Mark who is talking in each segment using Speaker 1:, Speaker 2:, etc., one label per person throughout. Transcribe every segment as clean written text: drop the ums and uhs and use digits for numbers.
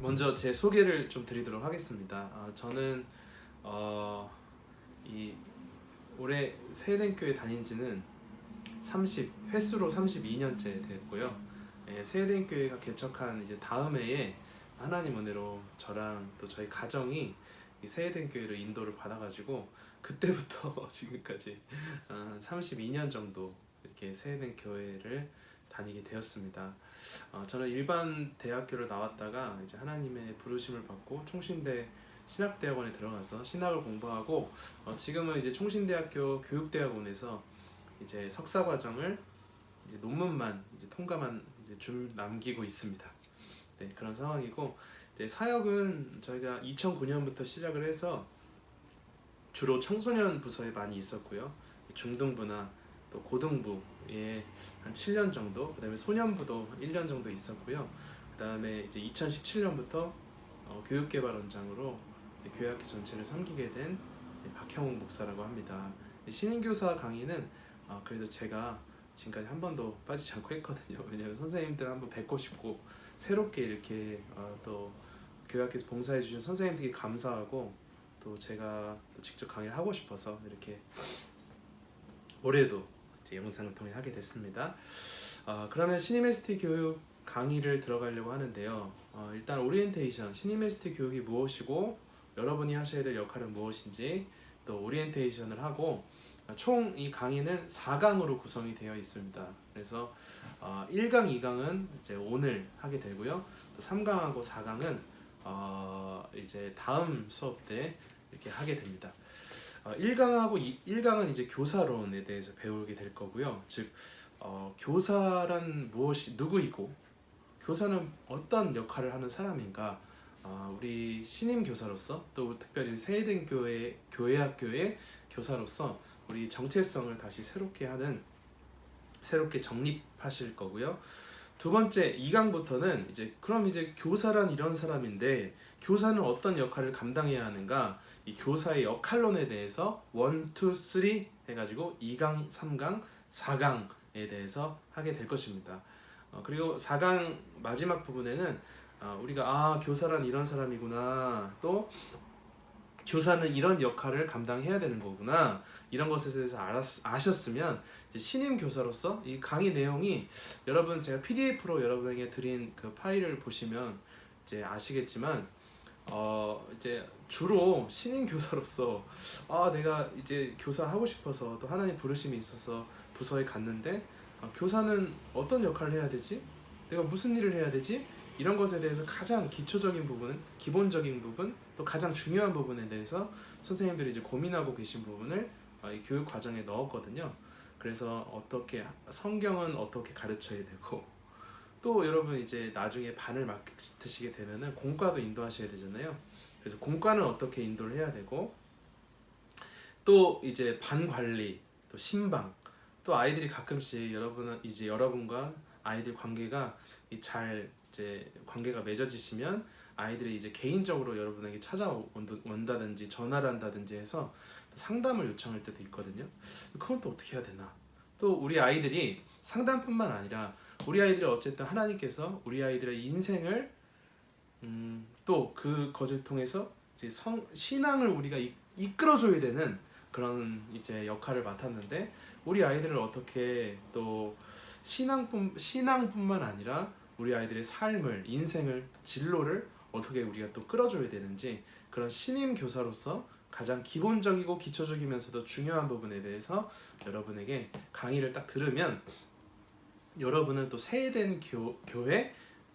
Speaker 1: 먼저 제 소개를 좀 드리도록 하겠습니다. 저는 이 올해 세대교회 다닌 지는 횟수로 32년째 됐고요. 세대교회가 개척한 이제 다음 해에 하나님 은혜로 저랑 또 저희 가정이 이 세대교회를 인도를 받아가지고 그때부터 지금까지 32년 정도 이렇게 세대교회를 다니게 되었습니다. 저는 일반 대학교를 나왔다가 이제 하나님의 부르심을 받고 총신대 신학대학원에 들어가서 신학을 공부하고 지금은 이제 총신대학교 교육대학원에서 이제 석사 과정을 이제 논문만 이제 통과만 이제 좀 남기고 있습니다. 네, 그런 상황이고 이제 사역은 저희가 2009년부터 시작을 해서 주로 청소년 부서에 많이 있었고요. 중등부나 또 고등부에 한 7년 정도, 그다음에 소년부도 1년 정도 있었고요. 그다음에 이제 2017년부터 교육개발원장으로 교회학교 전체를 섬기게 된 박형웅 목사라고 합니다. 신인교사 강의는 그래도 제가 지금까지 한 번도 빠지지 않고 했거든요. 왜냐면 선생님들 한번 뵙고 싶고 새롭게 이렇게 또 교회학교에서 봉사해 주신 선생님들께 감사하고 또 제가 또 직접 강의를 하고 싶어서 이렇게 올해도 이제 영상을 통해 하게 됐습니다. 그러면 신임 ST 교육 강의를 들어가려고 하는데요. 일단 오리엔테이션, 신임 ST 교육이 무엇이고 여러분이 하셔야 될 역할은 무엇인지 또 오리엔테이션을 하고 총 이 강의는 4강으로 구성이 되어 있습니다. 그래서 1강, 2강은 이제 오늘 하게 되고요. 또 3강하고 4강은 이제 다음 수업 때 이렇게 하게 됩니다. 1강은 이제 교사론에 대해서 배우게 될 거고요. 즉 교사란 무엇이 누구이고 교사는 어떤 역할을 하는 사람인가, 우리 신임 교사로서 또 특별히 세eden 교회학교의 교사로서 우리 정체성을 다시 새롭게 정립하실 거고요. 두 번째 2강부터는 그럼 이제 교사란 이런 사람인데 교사는 어떤 역할을 감당해야 하는가, 이 교사의 역할론에 대해서 1, 2, 3 해가지고 2강, 3강, 4강에 대해서 하게 될 것입니다. 그리고 4강 마지막 부분에는 우리가 교사란 이런 사람이구나, 또 교사는 이런 역할을 감당해야 되는 거구나, 이런 것에 대해서 아셨으면 이제 신임 교사로서 이 강의 내용이 여러분 제가 PDF로 여러분에게 드린 그 파일을 보시면 이제 아시겠지만 이제 주로 신임 교사로서 내가 이제 교사 하고 싶어서 또 하나님 부르심이 있어서 부서에 갔는데 교사는 어떤 역할을 해야 되지? 내가 무슨 일을 해야 되지? 이런 것에 대해서 가장 기초적인 부분, 기본적인 부분, 또 가장 중요한 부분에 대해서 선생님들이 이제 고민하고 계신 부분을 이 교육 과정에 넣었거든요. 그래서 성경은 어떻게 가르쳐야 되고, 또 여러분 이제 나중에 반을 맡으시게 되면은 공과도 인도하셔야 되잖아요. 그래서 공과는 어떻게 인도를 해야 되고, 또 이제 반 관리, 또 신방, 또 아이들이 가끔씩 여러분과 아이들 관계가 관계가 맺어지시면 아이들이 이제 개인적으로 여러분에게 찾아온다든지 전화를 한다든지 해서 상담을 요청할 때도 있거든요. 그건 또 어떻게 해야 되나? 또 우리 아이들이 상담뿐만 아니라 우리 아이들이 어쨌든 하나님께서 우리 아이들의 인생을 또 그것을 통해서 이제 신앙을 우리가 이끌어줘야 되는 그런 이제 역할을 맡았는데, 우리 아이들을 어떻게 또 신앙뿐만 아니라 우리 아이들의 삶을, 인생을, 진로를 어떻게 우리가 또 끌어줘야 되는지, 그런 신임 교사로서 가장 기본적이고 기초적이면서도 중요한 부분에 대해서 여러분에게 강의를 딱 들으면, 여러분은 또 세eden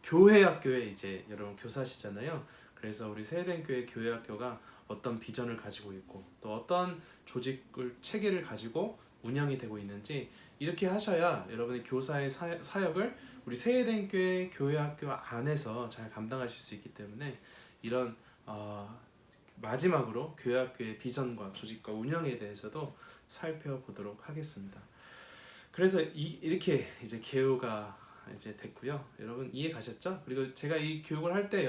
Speaker 1: 교회학교에 이제 여러분 교사시잖아요. 그래서 우리 세eden 교회 교회학교가 어떤 비전을 가지고 있고 또 어떤 체계를 가지고 운영이 되고 있는지, 이렇게 하셔야 여러분의 교사의 사역을 우리 세eden 교회학교 안에서 잘 감당하실 수 있기 때문에, 이런 마지막으로 교회학교의 비전과 조직과 운영에 대해서도 살펴보도록 하겠습니다. 그래서 이렇게 이제 개요가 이제 됐고요. 여러분 이해 가셨죠? 그리고 제가 이 교육을 할 때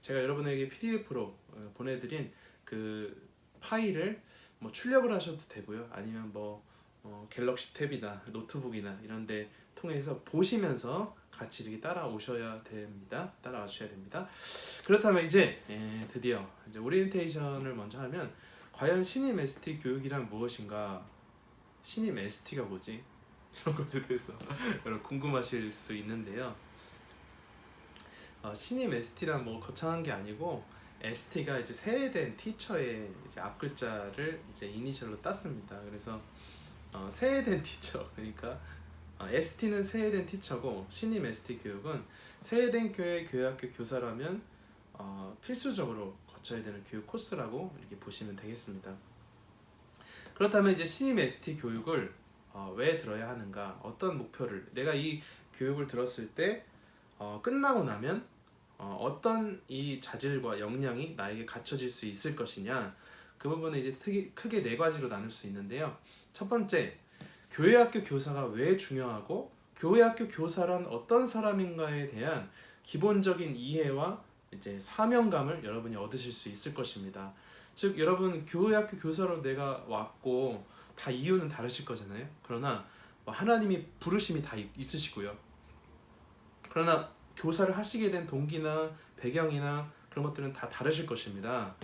Speaker 1: 제가 여러분에게 PDF로 보내드린 그 파일을 뭐 출력을 하셔도 되고요. 아니면 갤럭시 탭이나 노트북이나 이런 데 통해서 보시면서 같이 이렇게 따라오셔야 됩니다. 따라와 주셔야 됩니다. 그렇다면 이제 드디어 이제 오리엔테이션을 먼저 하면 과연 신임 ST 교육이란 무엇인가? 신임 ST가 뭐지? 이런 것에 대해서 여러분 궁금하실 수 있는데요. 신임 ST란 뭐 거창한 게 아니고 ST가 이제 새해된 티처의 이제 앞 글자를 이제 이니셜로 땄습니다. 그래서 새해된 티처, 그러니까 ST는 새해된 티처고 신임 ST 교육은 새해된 교회 교회학교 교사라면 필수적으로 거쳐야 되는 교육 코스라고 이렇게 보시면 되겠습니다. 그렇다면 이제 신임 ST 교육을 왜 들어야 하는가? 어떤 목표를 내가 이 교육을 들었을 때 끝나고 나면 어떤 이 자질과 역량이 나에게 갖춰질 수 있을 것이냐? 그 부분은 이제 크게 네 가지로 나눌 수 있는데요. 첫 번째, 교회학교 교사가 왜 중요하고 교회학교 교사란 어떤 사람인가에 대한 기본적인 이해와 이제 사명감을 여러분이 얻으실 수 있을 것입니다. 즉 여러분 교회학교 교사로 내가 왔고 다 이유는 다르실 거잖아요. 그러나 하나님이 부르심이 다 있으시고요. 그러나 교사를 하시게 된 동기나 배경이나 그런 것들은 다 다르실 것입니다.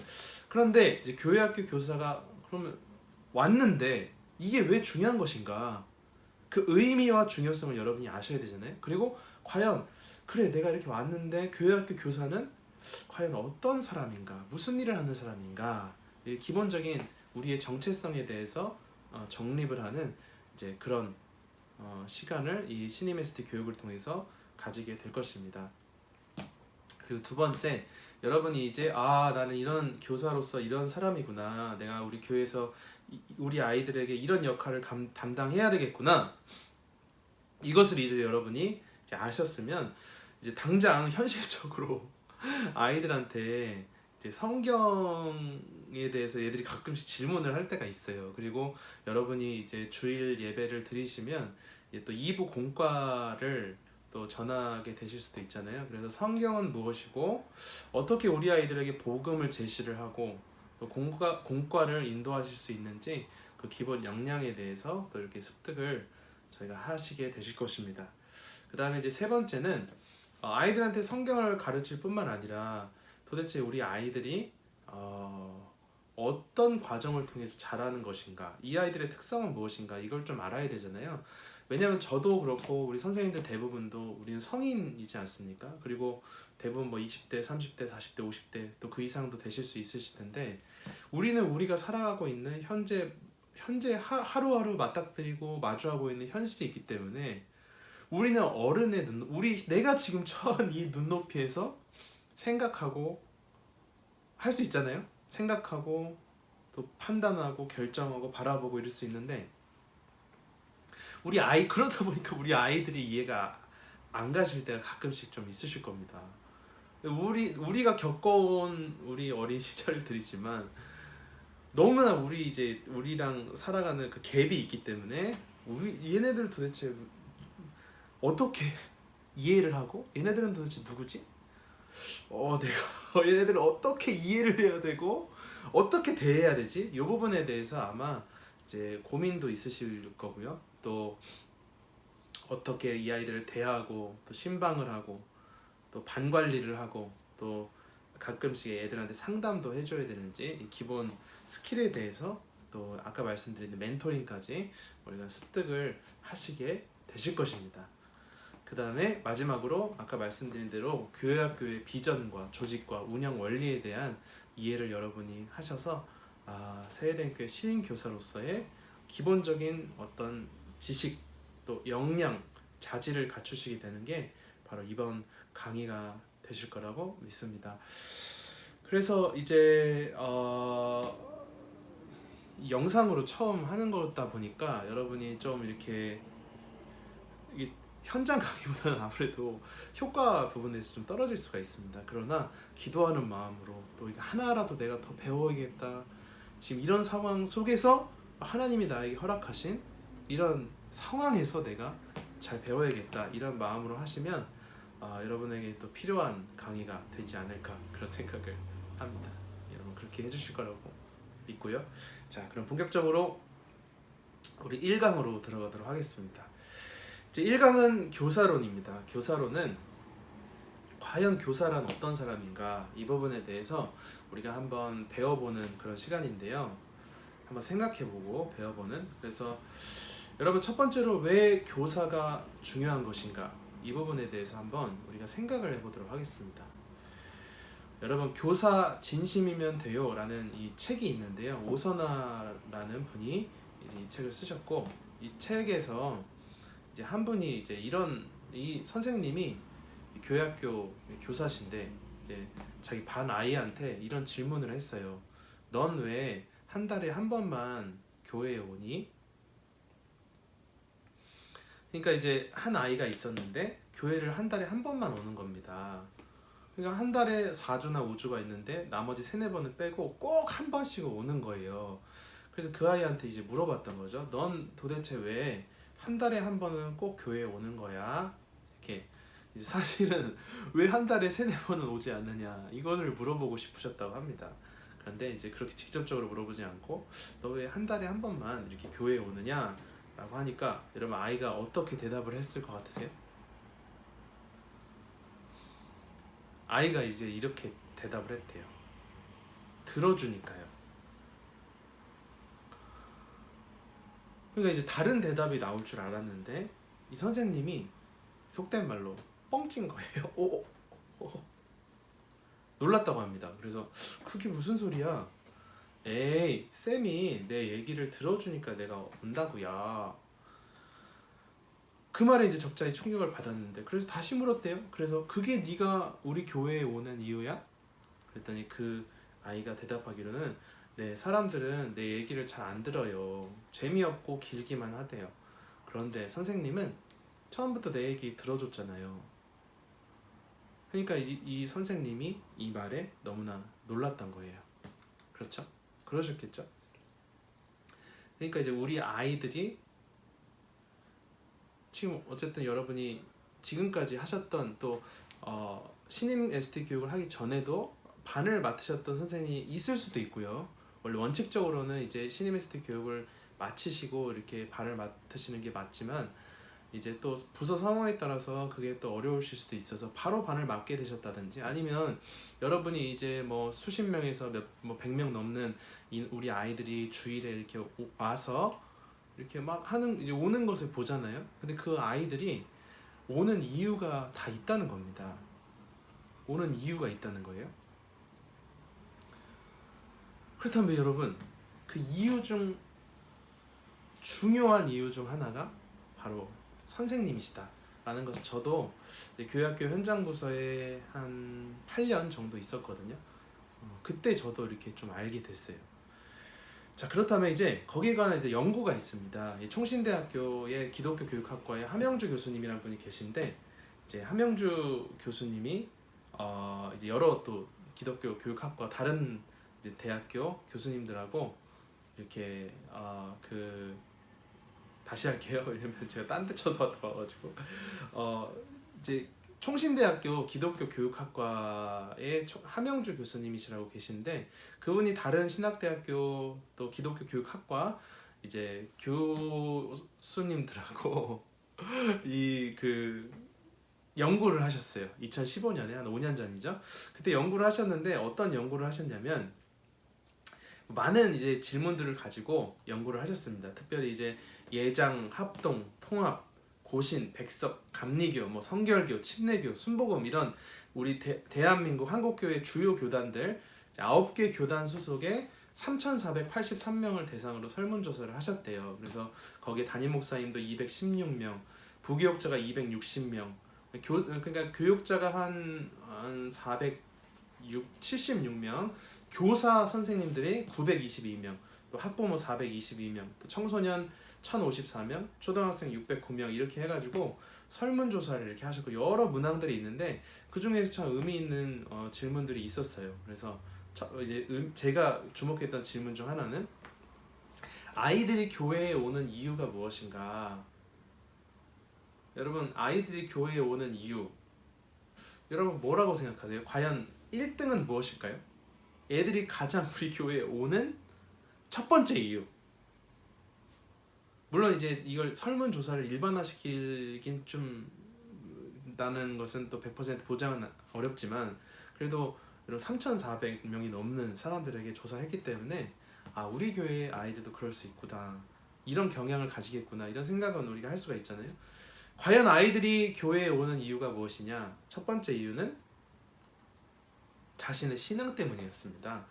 Speaker 1: 그런데 이제 교회학교 교사가 그러면 왔는데 이게 왜 중요한 것인가? 그 의미와 중요성을 여러분이 아셔야 되잖아요. 그리고 과연 그래 내가 이렇게 왔는데 교회학교 교사는 과연 어떤 사람인가? 무슨 일을 하는 사람인가? 기본적인 우리의 정체성에 대해서 정립을 하는 이제 그런 시간을 이 신임 ST 교육을 통해서 가지게 될 것입니다. 그리고 두 번째, 여러분이 이제 나는 이런 교사로서 이런 사람이구나. 내가 우리 교회에서 우리 아이들에게 이런 역할을 담당해야 되겠구나. 이것을 이제 여러분이 이제 아셨으면 이제 당장 현실적으로 아이들한테 이제 성경에 대해서 얘들이 가끔씩 질문을 할 때가 있어요. 그리고 여러분이 이제 주일 예배를 드리시면 또 2부 공과를 또 전하게 되실 수도 있잖아요. 그래서 성경은 무엇이고 어떻게 우리 아이들에게 복음을 제시를 하고 또 공과를 인도하실 수 있는지 그 기본 역량에 대해서 또 이렇게 습득을 저희가 하시게 되실 것입니다. 그 다음에 이제 세 번째는 아이들한테 성경을 가르칠 뿐만 아니라 도대체 우리 아이들이 어떤 과정을 통해서 자라는 것인가, 이 아이들의 특성은 무엇인가, 이걸 좀 알아야 되잖아요. 왜냐면 저도 그렇고 우리 선생님들 대부분도 우리는 성인이지 않습니까? 그리고 대부분 뭐 20대, 30대, 40대, 50대 또 그 이상도 되실 수 있으실 텐데 우리는 우리가 살아가고 있는 현재 하루하루 맞닥뜨리고 마주하고 있는 현실이 있기 때문에 우리는 어른의 내가 지금 처한 이 눈높이에서 생각하고 할 수 있잖아요. 생각하고 또 판단하고 결정하고 바라보고 이럴 수 있는데 그러다 보니까 우리 아이들이 이해가 안 가실 때가 가끔씩 좀 있으실 겁니다. 우리가 겪어온 우리 어린 시절들이지만 너무나 우리랑 살아가는 그 갭이 있기 때문에 얘네들 도대체 어떻게 이해를 하고 얘네들은 도대체 누구지? 내가 얘네들을 어떻게 이해를 해야 되고 어떻게 대해야 되지? 이 부분에 대해서 아마 이제 고민도 있으실 거고요. 또 어떻게 이 아이들을 대하고 또 신방을 하고 또 반관리를 하고 또 가끔씩 애들한테 상담도 해줘야 되는지 이 기본 스킬에 대해서 또 아까 말씀드린 멘토링까지 우리가 습득을 하시게 되실 것입니다. 그 다음에 마지막으로 아까 말씀드린 대로 교회학교의 비전과 조직과 운영 원리에 대한 이해를 여러분이 하셔서 새해된 교회 신임교사로서의 기본적인 어떤 지식 또 역량, 자질을 갖추시게 되는 게 바로 이번 강의가 되실 거라고 믿습니다. 그래서 이제 영상으로 처음 하는 거다 보니까 여러분이 좀 이렇게 현장 강의보다는 아무래도 효과 부분에서 좀 떨어질 수가 있습니다. 그러나 기도하는 마음으로 또 이게 하나라도 내가 더 배워야겠다. 지금 이런 상황 속에서 하나님이 나에게 허락하신 이런 상황에서 내가 잘 배워야겠다. 이런 마음으로 하시면 여러분에게 또 필요한 강의가 되지 않을까 그런 생각을 합니다. 여러분 그렇게 해주실 거라고 믿고요. 자, 그럼 본격적으로 우리 1강으로 들어가도록 하겠습니다. 이제 1강은 교사론입니다. 교사론은 과연 교사란 어떤 사람인가, 이 부분에 대해서 우리가 한번 배워보는 그런 시간인데요. 한번 생각해보고 배워보는. 그래서 여러분, 첫 번째로 왜 교사가 중요한 것인가, 이 부분에 대해서 한번 우리가 생각을 해보도록 하겠습니다. 여러분, 교사 진심이면 돼요 라는 이 책이 있는데요. 오선아라는 분이 이제 이 책을 쓰셨고, 이 책에서 이제 한 분이 이제 이 선생님이 교회학교 교사신데 이제 자기 반 아이한테 이런 질문을 했어요. 넌 왜 한 달에 한 번만 교회에 오니? 그러니까 이제 한 아이가 있었는데 교회를 한 달에 한 번만 오는 겁니다. 그러니까 한 달에 4주나 5주가 있는데 나머지 3-4번은 빼고 꼭 한 번씩 오는 거예요. 그래서 그 아이한테 이제 물어봤던 거죠. 넌 도대체 왜 한 달에 한 번은 꼭 교회에 오는 거야? 이렇게 이제 사실은 왜 한 달에 3-4번은 오지 않느냐, 이거를 물어보고 싶으셨다고 합니다. 그런데 이제 그렇게 직접적으로 물어보지 않고 너 왜 한 달에 한 번만 이렇게 교회에 오느냐 라고 하니까, 여러분 아이가 어떻게 대답을 했을 것 같으세요? 아이가 이제 이렇게 대답을 했대요. 들어주니까요. 그러니까 이제 다른 대답이 나올 줄 알았는데 이 선생님이 속된 말로 뻥친 거예요. 놀랐다고 합니다. 그래서 그게 무슨 소리야? 에이, 쌤이 내 얘기를 들어주니까 내가 온다고야. 그 말에 이제 적잖이 충격을 받았는데, 그래서 다시 물었대요. 그래서 그게 네가 우리 교회에 오는 이유야? 그랬더니 그 아이가 대답하기로는, 네, 사람들은 내 얘기를 잘 안 들어요. 재미없고 길기만 하대요. 그런데 선생님은 처음부터 내 얘기 들어줬잖아요. 그러니까 이 선생님이 이 말에 너무나 놀랐던 거예요. 그렇죠? 그러셨겠죠? 그러니까 이제 우리 아이들이 지금 어쨌든 여러분이 지금까지 하셨던 또 신임 ST 교육을 하기 전에도 반을 맡으셨던 선생님이 있을 수도 있고요. 원래 원칙적으로는 이제 신임 ST 교육을 마치시고 이렇게 반을 맡으시는 게 맞지만, 이제 또 부서 상황에 따라서 그게 또 어려우실 수도 있어서 바로 반을 맡게 되셨다든지, 아니면 여러분이 이제 뭐 수십 명에서 뭐 100명 넘는 우리 아이들이 주일에 이렇게 와서 이렇게 막 하는, 이제 오는 것을 보잖아요. 근데 그 아이들이 오는 이유가 다 있다는 겁니다. 오는 이유가 있다는 거예요. 그렇다면 여러분, 그 이유 중 중요한 이유 중 하나가 바로 선생님이시다 라는 것을 저도 교회학교 현장 부서에 한 8년 정도 있었거든요. 그때 저도 이렇게 좀 알게 됐어요. 자, 그렇다면 이제 거기에 관한 이제 연구가 있습니다. 총신대학교의 기독교 교육학과에 함영주 교수님이라는 분이 계신데, 이제 함영주 교수님이 이제 여러 또 기독교 교육학과 다른 이제 대학교 교수님들하고 이렇게 다시 할게요. 왜냐면 제가 딴 데 쳐다봐가지고 이제 총신대학교 기독교 교육학과의 함영주 교수님이시라고 계신데, 그분이 다른 신학대학교 또 기독교 교육학과 이제 교수님들하고 이 연구를 하셨어요. 2015년에 한 5년 전이죠. 그때 연구를 하셨는데, 어떤 연구를 하셨냐면 많은 이제 질문들을 가지고 연구를 하셨습니다. 특별히 이제 예장, 합동, 통합, 고신, 백석, 감리교, 뭐 성결교, 침례교, 순복음, 이런 우리 대한민국 한국교회 주요 교단들 9개 교단 소속의 3,483명을 대상으로 설문조사를 하셨대요. 그래서 거기에 담임 목사님도 216명, 부교육자가 260명, 그러니까 교육자가 한 476명, 교사 선생님들이 922명, 또 학부모 422명, 또 청소년 1054명, 초등학생 609명, 이렇게 해가지고 설문조사를 이렇게 하셨고, 여러 문항들이 있는데 그 중에서 참 의미 있는 질문들이 있었어요. 그래서 이제 제가 주목했던 질문 중 하나는, 아이들이 교회에 오는 이유가 무엇인가? 여러분, 아이들이 교회에 오는 이유, 여러분 뭐라고 생각하세요? 과연 1등은 무엇일까요? 애들이 가장 우리 교회에 오는 첫 번째 이유, 물론 이제 이걸 설문조사를 일반화시키긴 좀 나는 것은 또 100% 보장은 어렵지만 그래도 이런 3,400명이 넘는 사람들에게 조사했기 때문에 아 우리 교회 아이들도 그럴 수 있구나 이런 경향을 가지겠구나 이런 생각은 우리가 할 수가 있잖아요. 과연 아이들이 교회에 오는 이유가 무엇이냐? 첫 번째 이유는 자신의 신앙 때문이었습니다.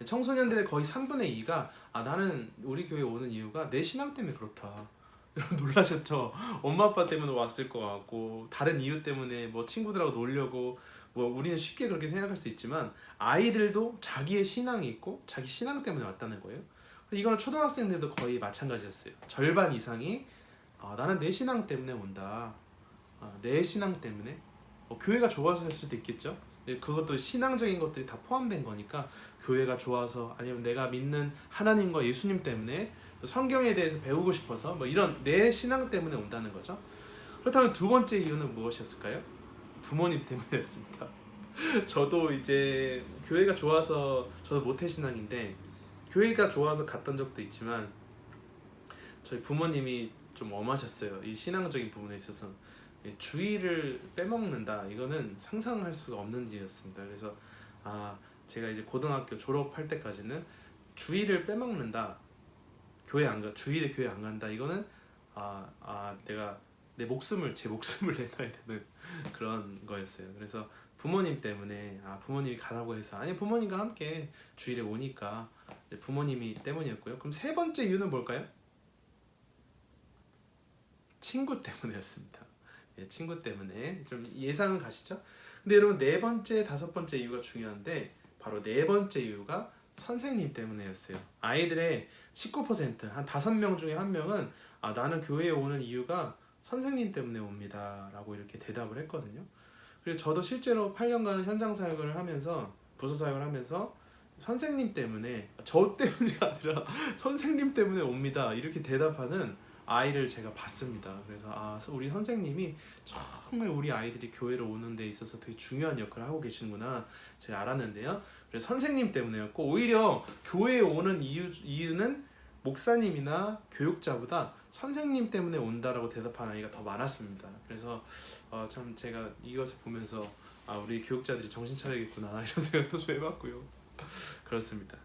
Speaker 1: 청소년들의 거의 3분의 2가 아 나는 우리 교회 오는 이유가 내 신앙 때문에 그렇다. 여러분 놀라셨죠? 엄마 아빠 때문에 왔을 것 같고 다른 이유 때문에 뭐 친구들하고 놀려고 뭐 우리는 쉽게 그렇게 생각할 수 있지만 아이들도 자기의 신앙이 있고 자기 신앙 때문에 왔다는 거예요. 이거는 초등학생들도 거의 마찬가지였어요. 절반 이상이 아, 나는 내 신앙 때문에 온다. 아, 내 신앙 때문에 교회가 좋아서 할 수도 있겠죠. 그것도 신앙적인 것들이 다 포함된 거니까 교회가 좋아서 아니면 내가 믿는 하나님과 예수님 때문에 또 성경에 대해서 배우고 싶어서 뭐 이런 내 신앙 때문에 온다는 거죠. 그렇다면 두 번째 이유는 무엇이었을까요? 부모님 때문이었습니다. 저도 이제 교회가 좋아서 저도 모태신앙인데 교회가 좋아서 갔던 적도 있지만 저희 부모님이 좀 엄하셨어요. 이 신앙적인 부분에 있어서 주의를 빼먹는다. 이거는 상상할 수가 없는 일이었습니다. 그래서 아 제가 이제 고등학교 졸업할 때까지는 주의를 빼먹는다. 교회 안 가, 주일에 교회 안 간다. 이거는 내가 제 목숨을 내놔야 되는 그런 거였어요. 그래서 부모님 때문에 부모님이 가라고 해서 아니 부모님과 함께 주일에 오니까 부모님이 때문이었고요. 그럼 세 번째 이유는 뭘까요? 친구 때문이었습니다. 친구 때문에 좀 예상은 가시죠? 근데 여러분 네 번째, 다섯 번째 이유가 중요한데 바로 네 번째 이유가 선생님 때문이었어요. 아이들의 19%, 한 5명 중에 한 명은 나는 교회에 오는 이유가 선생님 때문에 옵니다 라고 이렇게 대답을 했거든요. 그리고 저도 실제로 8년간 현장 사역을 하면서 부서 사역을 하면서 선생님 때문에 저 때문이 아니라 선생님 때문에 옵니다 이렇게 대답하는 아이를 제가 봤습니다. 그래서 우리 선생님이 정말 우리 아이들이 교회로 오는 데 있어서 되게 중요한 역할을 하고 계시는구나 제가 알았는데요. 그래서 선생님 때문에였고 오히려 교회에 오는 이유는 목사님이나 교육자보다 선생님 때문에 온다라고 대답하는 아이가 더 많았습니다. 그래서 참 제가 이것을 보면서 우리 교육자들이 정신 차려야겠구나 이런 생각도 좀 해봤고요. 그렇습니다.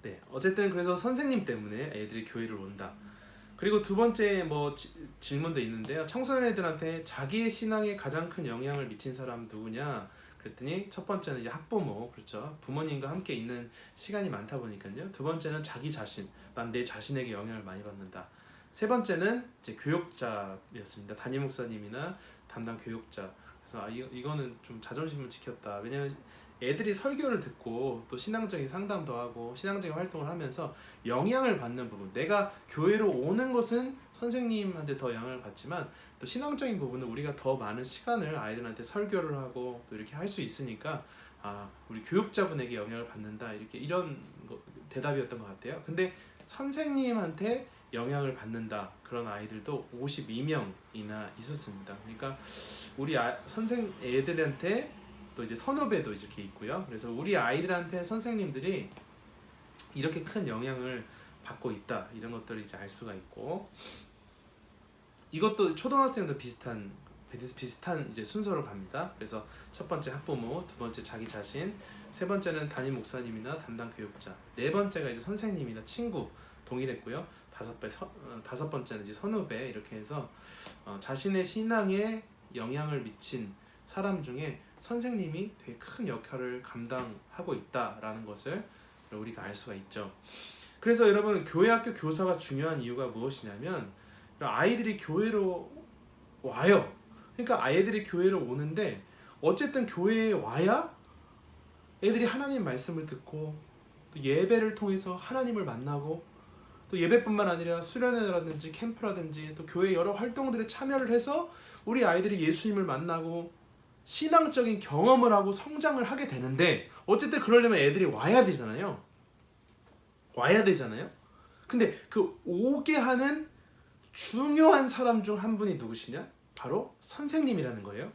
Speaker 1: 네, 어쨌든 그래서 선생님 때문에 애들이 교회를 온다. 그리고 두 번째 질문도 있는데요. 청소년애들한테 자기의 신앙에 가장 큰 영향을 미친 사람 누구냐? 그랬더니 첫 번째는 이제 학부모, 그렇죠. 부모님과 함께 있는 시간이 많다 보니까요. 두 번째는 자기 자신, 난 내 자신에게 영향을 많이 받는다. 세 번째는 이제 교육자였습니다. 담임 목사님이나 담당 교육자. 그래서 이거는 좀 자존심을 지켰다. 왜냐면 애들이 설교를 듣고 또 신앙적인 상담도 하고 신앙적인 활동을 하면서 영향을 받는 부분, 내가 교회로 오는 것은 선생님한테 더 영향을 받지만 또 신앙적인 부분은 우리가 더 많은 시간을 아이들한테 설교를 하고 또 이렇게 할 수 있으니까 우리 교육자분에게 영향을 받는다 이런 대답이었던 것 같아요. 근데 선생님한테 영향을 받는다 그런 아이들도 52명이나 있었습니다. 그러니까 우리 애들한테 또 이제 선후배도 이렇게 있고요. 그래서 우리 아이들한테 선생님들이 이렇게 큰 영향을 받고 있다 이런 것들을 이제 알 수가 있고 이것도 초등학생도 비슷한 이제 순서로 갑니다. 그래서 첫 번째 학부모, 두 번째 자기 자신, 세 번째는 담임 목사님이나 담당 교육자, 네 번째가 이제 선생님이나 친구 동일했고요. 다섯 번째는 이제 선후배 이렇게 해서 자신의 신앙에 영향을 미친 사람 중에 선생님이 되게 큰 역할을 감당하고 있다라는 것을 우리가 알 수가 있죠. 그래서 여러분 교회 학교 교사가 중요한 이유가 무엇이냐면 아이들이 교회로 와요. 그러니까 아이들이 교회로 오는데 어쨌든 교회에 와야 애들이 하나님 말씀을 듣고 또 예배를 통해서 하나님을 만나고 또 예배뿐만 아니라 수련회라든지 캠프라든지 또 교회 여러 활동들에 참여를 해서 우리 아이들이 예수님을 만나고 신앙적인 경험을 하고 성장을 하게 되는데 어쨌든 그러려면 애들이 와야 되잖아요. 근데 그 오게 하는 중요한 사람 중 한 분이 누구시냐? 바로 선생님이라는 거예요.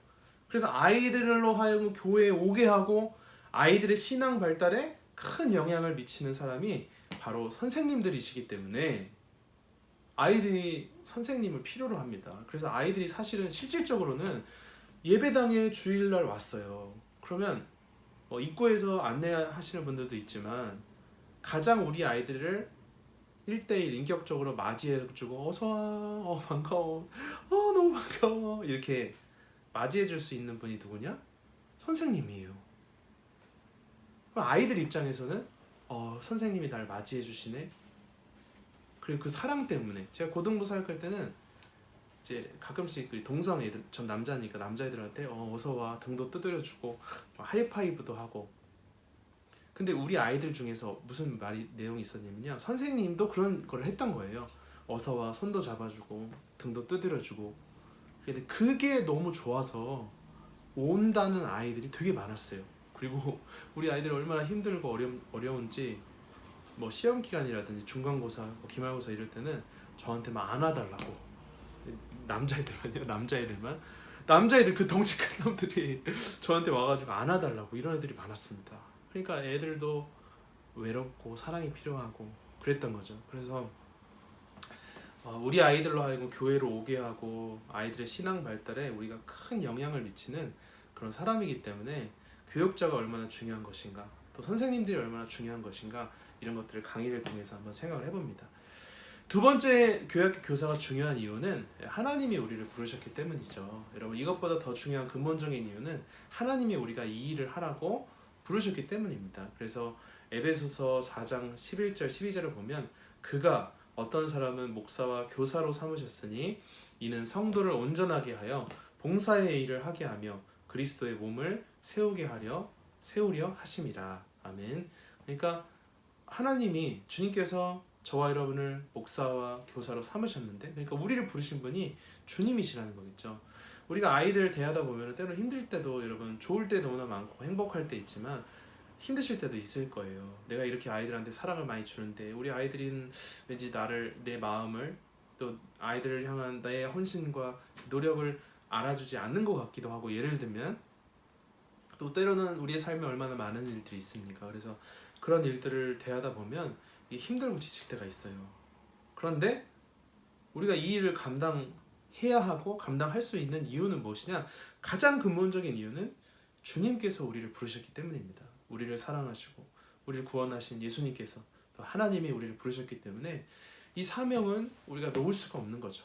Speaker 1: 그래서 아이들로 하여금 교회에 오게 하고 아이들의 신앙 발달에 큰 영향을 미치는 사람이 바로 선생님들이시기 때문에 아이들이 선생님을 필요로 합니다. 그래서 아이들이 사실은 실질적으로는 예배당에 주일날 왔어요. 그러면 입구에서 안내하시는 분들도 있지만 가장 우리 아이들을 1대1 인격적으로 맞이해주고 어서와, 반가워, 너무 반가워 이렇게 맞이해줄 수 있는 분이 누구냐? 선생님이에요. 그럼 아이들 입장에서는 선생님이 날 맞이해주시네. 그리고 그 사랑 때문에 제가 고등부 사역할 때는 이제 가끔씩 그 동성 애들, 전 남자니까 남자애들한테 어서와 등도 두드려주고 하이파이브도 하고. 근데 우리 아이들 중에서 무슨 내용이 있었냐면요, 선생님도 그런 걸 했던 거예요. 어서와 손도 잡아주고 등도 두드려주고. 근데 그게 너무 좋아서 온다는 아이들이 되게 많았어요. 그리고 우리 아이들이 얼마나 힘들고 어려운지 뭐 시험 기간이라든지 중간고사, 기말고사 이럴 때는 저한테 막 안아달라고. 남자애들만요, 남자애들 그 덩치 큰 놈들이 저한테 와가지고 안아달라고 이런 애들이 많았습니다. 그러니까 애들도 외롭고 사랑이 필요하고 그랬던 거죠. 그래서 우리 아이들로 하여금 교회로 오게 하고 아이들의 신앙 발달에 우리가 큰 영향을 미치는 그런 사람이기 때문에 교육자가 얼마나 중요한 것인가, 또 선생님들이 얼마나 중요한 것인가, 이런 것들을 강의를 통해서 한번 생각을 해봅니다. 두 번째, 교회학교 교사가 중요한 이유는 하나님이 우리를 부르셨기 때문이죠. 여러분, 이것보다 더 중요한 근본적인 이유는 하나님이 우리가 이 일을 하라고 부르셨기 때문입니다. 그래서 에베소서 4장 11절 12절을 보면 그가 어떤 사람은 목사와 교사로 삼으셨으니 이는 성도를 온전하게 하여 봉사의 일을 하게 하며 그리스도의 몸을 세우려 하심이라. 아멘. 그러니까 하나님이, 주님께서 저와 여러분을 목사와 교사로 삼으셨는데, 그러니까 우리를 부르신 분이 주님이시라는 거겠죠. 우리가 아이들 대하다 보면 때로 힘들 때도, 여러분, 좋을 때 너무나 많고 행복할 때 있지만 힘드실 때도 있을 거예요. 내가 이렇게 아이들한테 사랑을 많이 주는데 우리 아이들은 왠지 내 마음을, 또 아이들을 향한 나의 헌신과 노력을 알아주지 않는 것 같기도 하고, 예를 들면 또 때로는 우리의 삶에 얼마나 많은 일들이 있습니까? 그래서 그런 일들을 대하다 보면 힘들고 지칠 때가 있어요. 그런데 우리가 이 일을 감당해야 하고 감당할 수 있는 이유는 무엇이냐? 가장 근본적인 이유는 주님께서 우리를 부르셨기 때문입니다. 우리를 사랑하시고 우리를 구원하신 예수님께서, 또 하나님이 우리를 부르셨기 때문에 이 사명은 우리가 놓을 수가 없는 거죠.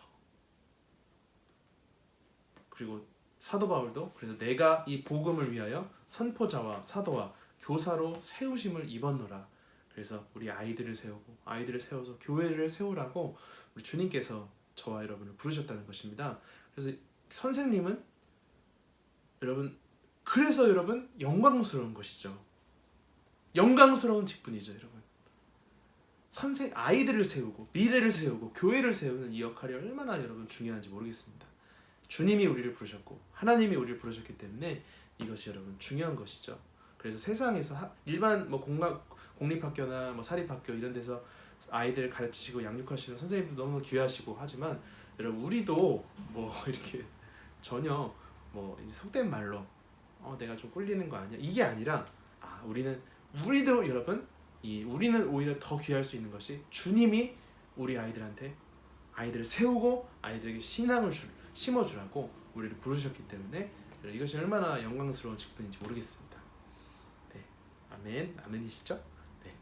Speaker 1: 그리고 사도 바울도 그래서 내가 이 복음을 위하여 선포자와 사도와 교사로 세우심을 입었노라. 그래서 우리 아이들을 세워서 교회를 세우라고 우리 주님께서 저와 여러분을 부르셨다는 것입니다. 그래서 선생님은 그래서 여러분 영광스러운 것이죠. 영광스러운 직분이죠, 여러분. 아이들을 세우고 미래를 세우고 교회를 세우는 이 역할이 얼마나 여러분 중요한지 모르겠습니다. 주님이 우리를 부르셨고 하나님이 우리를 부르셨기 때문에 이것이 여러분 중요한 것이죠. 그래서 세상에서 일반 공립학교나 사립학교 이런 데서 아이들 가르치시고 양육하시는 선생님도 너무 귀하시고 하지만, 여러분 우리도 이렇게 전혀 이제 속된 말로 내가 좀 꿀리는 거 아니야, 이게 아니라 우리도 여러분, 우리는 오히려 더 귀할 수 있는 것이 주님이 우리 아이들을 세우고 아이들에게 신앙을 심어주라고 우리를 부르셨기 때문에 이것이 얼마나 영광스러운 직분인지 모르겠습니다. 네, 아멘, 아멘이시죠?